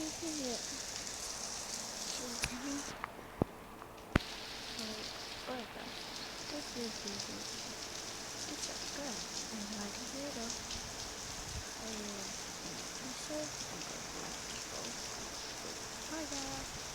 it. Oh, what the? It's so good. I have no idea though. I said I'm going to go. Hi there.